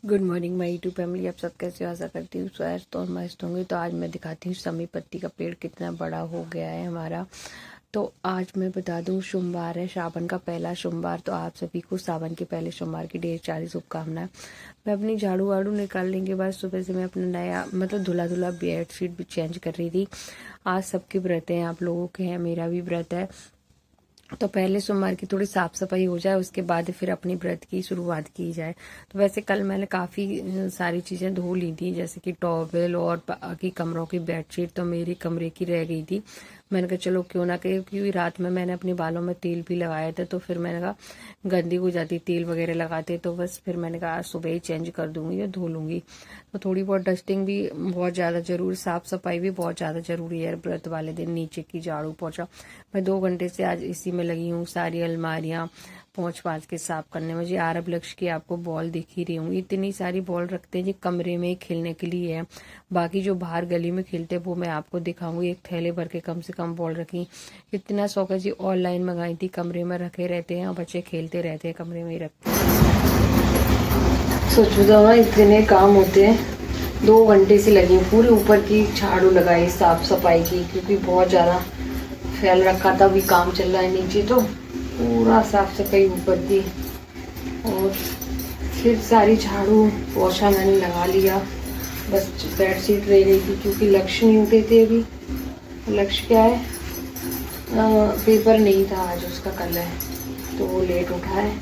Good morning my YouTube family. आप सब कैसे हो? आशा करती हूँ स्वस्थ और मस्त होंगे। तो आज मैं दिखाती हूँ समी पत्ती का पेड़ कितना बड़ा हो गया है हमारा। तो आज मैं बता दूँ, सोमवार है, सावन का पहला सोमवार। तो आप सभी को सावन के पहले सोमवार की ढेर सारी शुभकामनाएं। मैं अपनी झाड़ू वाड़ू निकालने के बाद सुबह से मैं अपना नया मतलब धुला धुला बेडशीट भी चेंज कर रही थी। आज सबके व्रत हैं, आप लोगों के हैं, मेरा भी व्रत है। तो पहले सोमवार की थोड़ी साफ सफाई हो जाए, उसके बाद फिर अपनी व्रत की शुरुआत की जाए। तो वैसे कल मैंने काफ़ी सारी चीज़ें धो ली थी, जैसे कि टॉवेल और बाकी कमरों की बेडशीट तो मेरी कमरे की रह गई थी। मैंने कहा चलो क्यों ना, क्योंकि रात में मैंने अपने बालों में तेल भी लगाया था, तो फिर मैंने कहा गंदी हो जाती तेल वगैरह लगाते, तो बस फिर मैंने कहा आज सुबह ही चेंज कर दूंगी या धो लूंगी। तो थोड़ी बहुत डस्टिंग भी बहुत ज़्यादा जरूरी, साफ सफाई भी बहुत ज़्यादा जरूरी है व्रत वाले दिन। नीचे की झाड़ू पोछा मैं 2 घंटे से आज इसी में लगी हूँ। सारी अलमारियाँ पोंछ पाछ के साफ करने में। जी आरब लक्ष्य की आपको बॉल दिख ही रही हूँ, इतनी सारी बॉल रखते हैं जी कमरे में खेलने के लिए है। बाकी जो बाहर गली में खेलते हैं वो मैं आपको दिखाऊंगी। एक थैले भर के कम से कम बॉल रखी। इतना शौक है जी, ऑनलाइन मंगाई थी, कमरे में रखे रहते हैं और बच्चे खेलते रहते हैं, कमरे में ही रखते हैं। सोचो तो इतने काम होते हैं। 2 घंटे से लगी हूँ, पूरे ऊपर की झाड़ू लगाई साफ सफाई की, क्योंकि बहुत ज़्यादा फैल रखा था। अभी काम चल रहा है नीचे, तो पूरा साफ सफाई ऊपर की। और फिर सारी झाड़ू पोछा मैंने लगा लिया। बस बेडशीट रह गई थी, क्योंकि लक्ष्य नहीं उठे थे अभी। लक्ष्य क्या है, पेपर नहीं था आज उसका, कल है, तो वो लेट उठा है।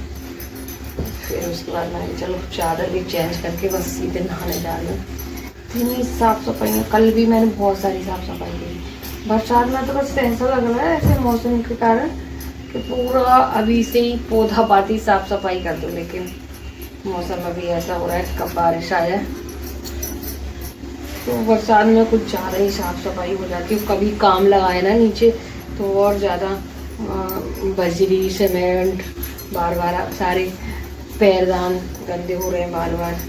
फिर उसके बाद मैंने चलो चादर भी चेंज करके बस सीधे नहाने जा रही हूँ। इतनी साफ सफाई, कल भी मैंने बहुत सारी साफ सफाई की। बरसात में तो बस ऐसा लग रहा है ऐसे मौसम के कारण कि पूरा अभी से ही पौधा पाती साफ सफाई कर दो, लेकिन मौसम अभी ऐसा हो रहा है कब बारिश आए। तो बरसात में कुछ ज़्यादा ही साफ सफाई हो जाती है। कभी काम लगाए ना नीचे तो और ज़्यादा बजरी सीमेंट बार बार सारे पैरदान गंदे हो रहे हैं बार बार।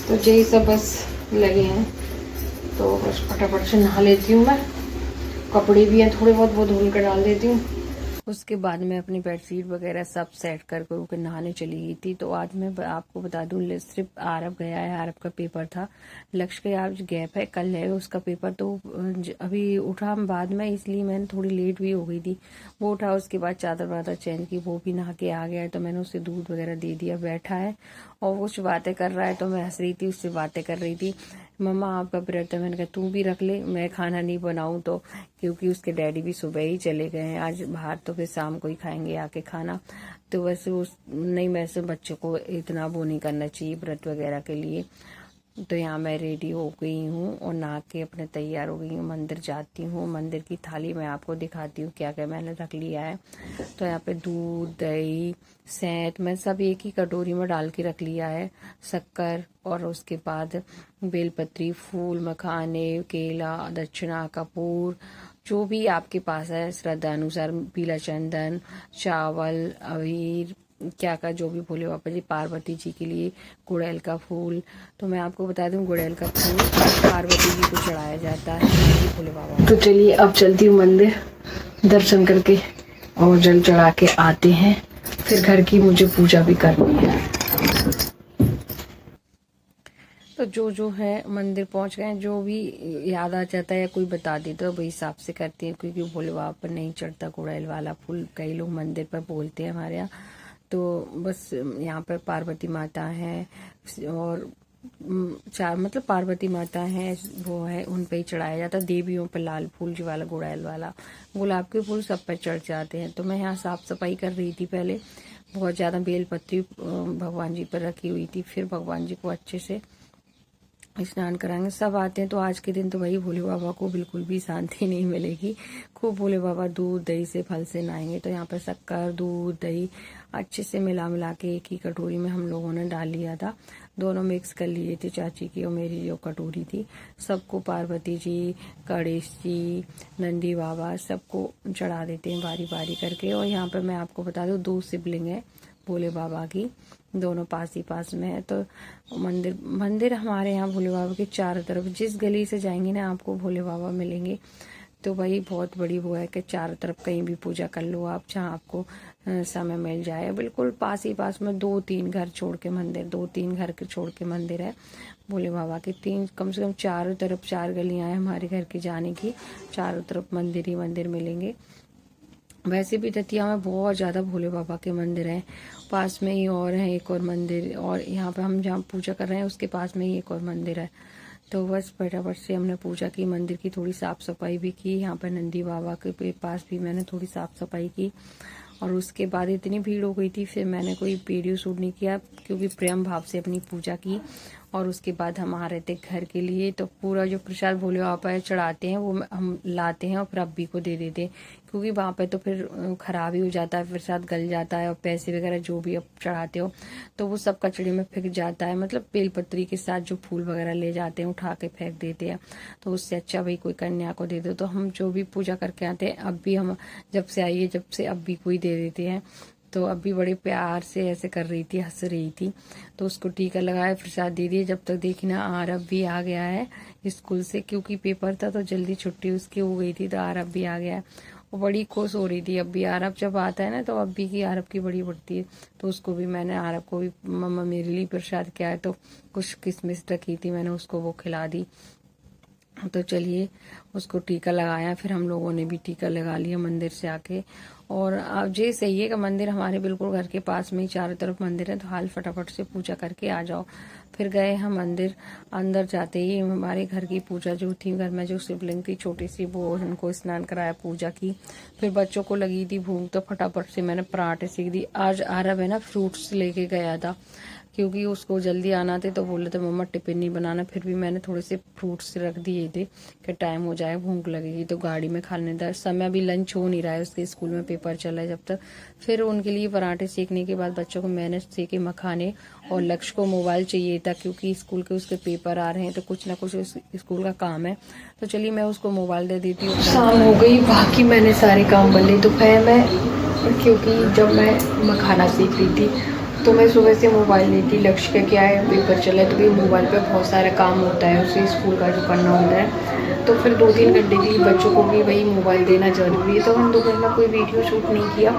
तो यही सब बस लगे हैं, तो बस फटाफट से नहा लेती हूँ मैं। कपड़े भी हैं थोड़े बहुत, वो धुल कर डाल देती हूँ। उसके बाद मैं अपनी बेडशीट वगैरह सब सेट कर नहाने चली गई थी। तो आज मैं आपको बता दूं, सिर्फ आरब गया है, आरब का पेपर था। लक्ष्य के आज गैप है, कल है उसका पेपर। तो अभी उठा बाद में, इसलिए मैंने थोड़ी लेट भी हो गई थी। वो उठा, उसके बाद चादर वादर चेंज की, वो भी नहा के आ गया है। तो मैंने उसे दूध वगैरह दे दिया, बैठा है और कुछ बातें कर रहा है। तो मैं हंस रही थी, उससे बातें कर रही थी। मम्मा आपका व्रत है, मैंने कहा तू भी रख ले, मैं खाना नहीं बनाऊं तो, क्योंकि उसके डैडी भी सुबह ही चले गए हैं आज बाहर, तो फिर शाम को ही खाएंगे आके खाना। तो वैसे उस नहीं, वैसे बच्चों को इतना वो नहीं करना चाहिए व्रत वगैरह के लिए। तो यहाँ मैं रेडी हो गई हूँ और नहा के अपने तैयार हो गई हूँ, मंदिर जाती हूँ। मंदिर की थाली मैं आपको दिखाती हूँ क्या क्या मैंने रख लिया है। तो यहाँ पे दूध दही सैंत मैं सब एक ही कटोरी में डाल के रख लिया है, शक्कर, और उसके बाद बेलपत्री, फूल, मखाने, केला, दक्षिणा, कपूर, जो भी आपके पास है श्रद्धा अनुसार, पीला चंदन, चावल, अबीर, क्या का जो भी भोले बाबा जी, पार्वती जी के लिए गुड़ैल का फूल। तो मैं आपको बता दूं, गुड़ैल का फूल पार्वती जी को चढ़ाया जाता है, भोले बाबा। तो चलिए अब चलती हूँ मंदिर, दर्शन करके और जल चढ़ा के आते हैं। फिर घर की मुझे पूजा भी करनी है। तो जो है मंदिर पहुंच गए, जो भी याद आ जाता है या कोई बता देता है वही हिसाब से करते हैं, क्योंकि भोले बाबा पर नहीं चढ़ता गुड़ैल वाला फूल, कई लोग मंदिर पर बोलते हैं हमारे यहाँ। तो बस यहाँ पर पार्वती माता है और चार मतलब पार्वती माता है, वो है, उन पे ही चढ़ाया जाता है। देवियों पर लाल फूल जो वाला गुड़ैल वाला, गुलाब के फूल सब पर चढ़ जाते हैं। तो मैं यहाँ साफ सफाई कर रही थी पहले, बहुत ज्यादा बेलपत्री भगवान जी पर रखी हुई थी। फिर भगवान जी को अच्छे से स्नान कराएंगे, सब आते हैं। तो आज के दिन तो भाई भोले बाबा को बिल्कुल भी शांति नहीं मिलेगी। खूब भोले बाबा दूध दही से फल से नहाएंगे। तो यहाँ पर शक्कर दूध दही अच्छे से मिला मिला के एक ही कटोरी में हम लोगों ने डाल लिया था। दोनों मिक्स कर लिए थे, चाची की और मेरी जो कटोरी थी। सबको पार्वती जी, गणेश जी, नंदी बाबा सबको चढ़ा देते हैं बारी बारी करके। और यहाँ पर मैं आपको बता दूं, 2 शिवलिंग है भोले बाबा की, दोनों पास ही पास में है। तो मंदिर हमारे यहाँ भोले बाबा के चारों तरफ, जिस गली से जाएंगे ना आपको भोले बाबा मिलेंगे। तो वही बहुत बड़ी वो है कि चारों तरफ कहीं भी पूजा कर लो आप, जहाँ आपको समय मिल जाए। बिल्कुल पास ही पास में 2-3 घर छोड़ के मंदिर, 2-3 घर के छोड़ के मंदिर है भोले बाबा के। कम से कम चारों तरफ 4 गलियां हैं हमारे घर की जाने की, चारों तरफ मंदिर ही मंदिर मिलेंगे। वैसे भी दतिया में बहुत ज़्यादा भोले बाबा के मंदिर हैं, पास में ही और हैं एक और मंदिर, और यहाँ पे हम जहाँ पूजा कर रहे हैं उसके पास में ही एक और मंदिर है। तो बस फटाफट से हमने पूजा की, मंदिर की थोड़ी साफ सफाई भी की, यहाँ पर नंदी बाबा के पास भी मैंने थोड़ी साफ सफाई की। और उसके बाद इतनी भीड़ हो गई थी, फिर मैंने कोई वीडियो शूट नहीं किया क्योंकि प्रेम भाव से अपनी पूजा की। और उसके बाद हम आ रहे थे घर के लिए, तो पूरा जो प्रसाद भोले बाबा चढ़ाते हैं वो हम लाते हैं और फिर अब्बी को दे देते हैं, क्योंकि वहाँ पे तो फिर खराब ही हो जाता है, प्रसाद गल जाता है और पैसे वगैरह जो भी आप चढ़ाते हो तो वो सब कचड़े में फेंक जाता है। मतलब बेलपत्री के साथ जो फूल वगैरह ले जाते हैं उठा के फेंक देते हैं, तो उससे अच्छा भाई कोई कन्या को दे दो। तो हम जो भी पूजा करके आते हैं, अब भी हम जब से अब्बी को ही दे देते हैं। तो अब्बी बड़े प्यार से ऐसे कर रही थी, हंस रही थी, तो उसको टीका लगाया, प्रसाद दे दिए। जब तक देखी ना आरब भी आ गया है स्कूल से, क्योंकि पेपर था तो जल्दी छुट्टी उसकी हो गई थी, तो आरब भी आ गया है। वो बड़ी खुश हो रही थी। अब्बी आरब जब आता है ना तो अब्बी की आरब की बड़ी बढ़ती है, तो उसको भी मैंने आरब को भी मम्मा मेरे लिए प्रसाद क्या है, तो कुछ किशमिश रखी थी मैंने उसको वो खिला दी। तो चलिए उसको टीका लगाया, फिर हम लोगों ने भी टीका लगा लिया मंदिर से आके। और अब ये सही है कि मंदिर हमारे बिल्कुल घर के पास में ही चारों तरफ मंदिर है, तो हाल फटाफट से पूजा करके आ जाओ। फिर गए हम मंदिर, अंदर जाते ही हमारे घर की पूजा जो थी, घर में जो शिवलिंग थी छोटी सी, वो उनको स्नान कराया, पूजा की। फिर बच्चों को लगी थी भूख, तो फटाफट से मैंने पराठे सेक दी। आज आरब है ना फ्रूट्स लेके गया था, क्योंकि उसको जल्दी आना थे, तो बोले थे मम्मा टिफिन नहीं बनाना। फिर भी मैंने थोड़े से फ्रूट्स रख दिए थे कि टाइम हो जाए भूख लगेगी तो गाड़ी में खाने का समय, अभी लंच हो नहीं रहा है उसके स्कूल में, पेपर चला है जब तक। फिर उनके लिए पराठे सेकने के बाद बच्चों को मैंने सेके मखाने, और लक्ष्य को मोबाइल चाहिए था क्योंकि स्कूल के उसके पेपर आ रहे हैं, तो कुछ ना कुछ स्कूल का काम है। तो चलिए मैं उसको मोबाइल दे देती हूँ। शाम हो गई, बाकी मैंने सारे काम कर लिए दोपहर में, क्योंकि जब मैं मखाना सीख रही थी तो मैं सुबह से मोबाइल ली थी। लक्ष्य का क्या है पेपर चला है, तो भी मोबाइल पे बहुत सारा काम होता है, उसे स्कूल का जो करना होता है, तो फिर 2-3 घंटे के लिए बच्चों को भी वही मोबाइल देना जरूरी है। तो हम दोपहर में कोई वीडियो शूट नहीं किया।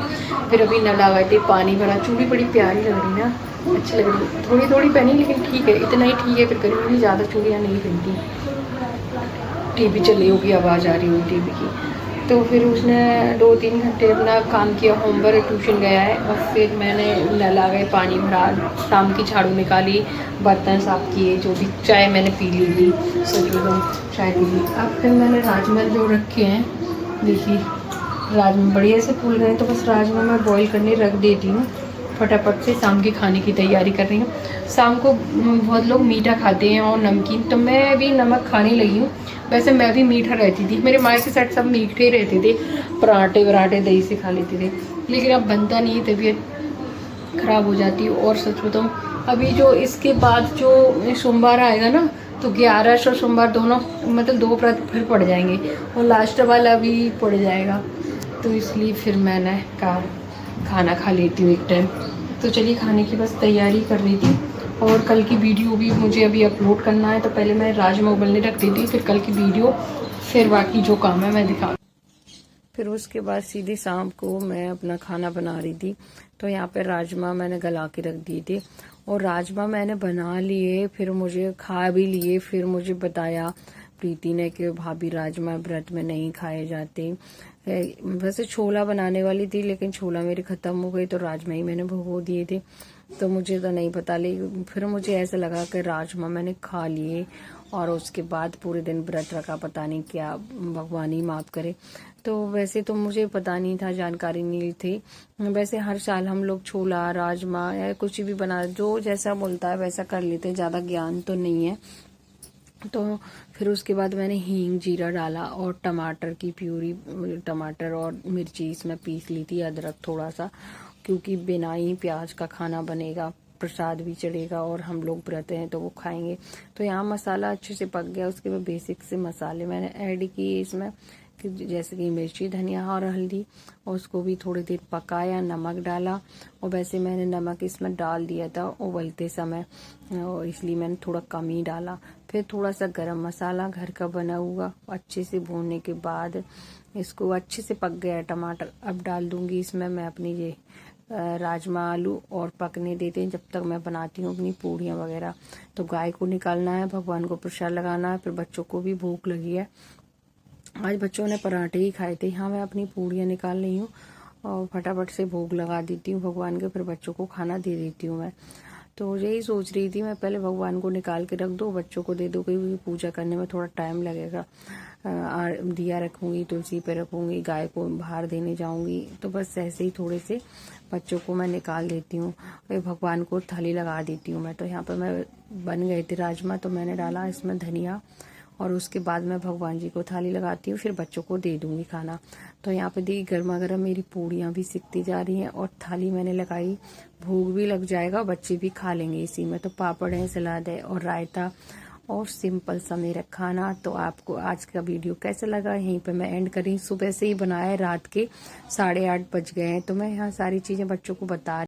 फिर अभी नल आ गए थे, पानी भरा, चूड़ी बड़ी प्यारी लग रही ना, अच्छी लग रही, थोड़ी थोड़ी पहनी लेकिन ठीक है, इतना ही ठीक है। फिर गर्मी में ज़्यादा चूड़ियाँ नहीं पहनती। टीवी चली होगी, आवाज़ आ रही होगी टीवी की। तो फिर उसने 2-3 घंटे अपना काम किया, होमवर्क, ट्यूशन गया है, और फिर मैंने नल आ गए, पानी भरा, शाम की झाड़ू निकाली, बर्तन साफ किए, जो भी, चाय मैंने पी ली थी, सोचो चाय पी ली। अब फिर मैंने राजमा जो रखे हैं, देखिए राजमा बढ़िया से फूल गए, तो बस राजमा मैं बॉईल करने रख देती हूँ। फटाफट से शाम के खाने की तैयारी कर रही हूँ। शाम को बहुत लोग मीठा खाते हैं और नमकीन, तो मैं भी नमक खाने लगी हूँ। वैसे मैं भी मीठा रहती थी, मेरे माँ के साथ सब मीठे रहते थे, पराठे वराठे दही से खा लेते थे, लेकिन अब बनता नहीं, तबीयत खराब हो जाती है। और सच बताऊँ, अभी जो इसके बाद जो सोमवार आएगा ना, तो 11 और सोमवार दोनों, मतलब 2 व्रत फिर पड़ जाएंगे, और लास्ट वाला भी पड़ जाएगा, तो इसलिए फिर मैंने कहा खाना खा लेती हूँ एक टाइम। तो चलिए खाने की बस तैयारी कर रही थी, और कल की वीडियो भी मुझे अभी अपलोड करना है, तो पहले मैं राजमा उबलने रख देती, फिर कल की वीडियो, फिर बाकी जो काम है मैं दिखा। फिर उसके बाद सीधे शाम को मैं अपना खाना बना रही थी, तो यहाँ पे राजमा मैंने गला के रख दिए थे, और राजमा मैंने बना लिए, फिर मुझे खा भी लिए। फिर मुझे बताया प्रीति ने कि भाभी राजमा व्रत में नहीं खाए जाते। वैसे छोला बनाने वाली थी, लेकिन छोला मेरी खत्म हो गई, तो राजमा ही मैंने भिगो दिए थे, तो मुझे तो नहीं पता, लेकिन फिर मुझे ऐसा लगा कि राजमा मैंने खा लिए, और उसके बाद पूरे दिन व्रत रखा, पता नहीं क्या, भगवान ही माफ करे। तो वैसे तो मुझे पता नहीं था, जानकारी नहीं थी। वैसे हर साल हम लोग छोला, राजमा या कुछ भी बना, जो जैसा बोलता है वैसा कर लेते हैं, ज्यादा ज्ञान तो नहीं है। तो फिर उसके बाद मैंने हींग, जीरा डाला, और टमाटर की प्यूरी, टमाटर और मिर्ची इसमें पीस ली थी, अदरक थोड़ा सा, क्योंकि बिना ही प्याज का खाना बनेगा, प्रसाद भी चढ़ेगा, और हम लोग व्रत हैं तो वो खाएंगे। तो यहाँ मसाला अच्छे से पक गया, उसके बाद बेसिक से मसाले मैंने ऐड किए इसमें, जैसे कि मिर्ची, धनिया और हल्दी, और उसको भी थोड़ी देर पकाया, नमक डाला। और वैसे मैंने नमक इसमें डाल दिया था उबलते समय, और इसलिए मैंने थोड़ा कम ही डाला। फिर थोड़ा सा गरम मसाला घर का बना हुआ अच्छे से भूनने के बाद इसको अच्छे से पक गया टमाटर। अब डाल दूंगी इसमें मैं अपनी ये राजमा आलू, और पकने देते हैं जब तक मैं बनाती हूँ अपनी पूड़ियाँ वगैरह। तो गाय को निकालना है, भगवान को प्रसाद लगाना है, फिर बच्चों को भी भूख लगी है। आज बच्चों ने पराठे ही खाए थे। यहाँ मैं अपनी पूड़ियाँ निकाल रही हूँ और फटाफट से भोग लगा देती हूँ भगवान के, फिर बच्चों को खाना दे देती हूँ मैं। तो यही सोच रही थी मैं, पहले भगवान को निकाल के रख दो, बच्चों को दे दो, क्योंकि पूजा करने में थोड़ा टाइम लगेगा। दिया रखूंगी, तुलसी पे रखूंगी, गाय को बाहर देने जाऊंगी, तो बस ऐसे ही थोड़े से बच्चों को मैं निकाल देती हूँ, फिर भगवान को थाली लगा देती हूँ मैं। तो यहाँ पर मैं बन गए थे राजमा, तो मैंने डाला इसमें धनिया, और उसके बाद मैं भगवान जी को थाली लगाती हूँ, फिर बच्चों को दे दूंगी खाना। तो यहाँ पे देखिए गर्मा गर्म मेरी पूड़ियाँ भी सिकती जा रही हैं, और थाली मैंने लगाई, भूख भी लग जाएगा, बच्चे भी खा लेंगे इसी में। तो पापड़ है, सलाद है और रायता, और सिंपल सा मेरा खाना। तो आपको आज का वीडियो कैसा लगा, यहीं पे मैं एंड करी। सुबह से ही बनाया है, रात के 8:30 बज गए हैं, तो मैं यहाँ सारी चीजें बच्चों को बता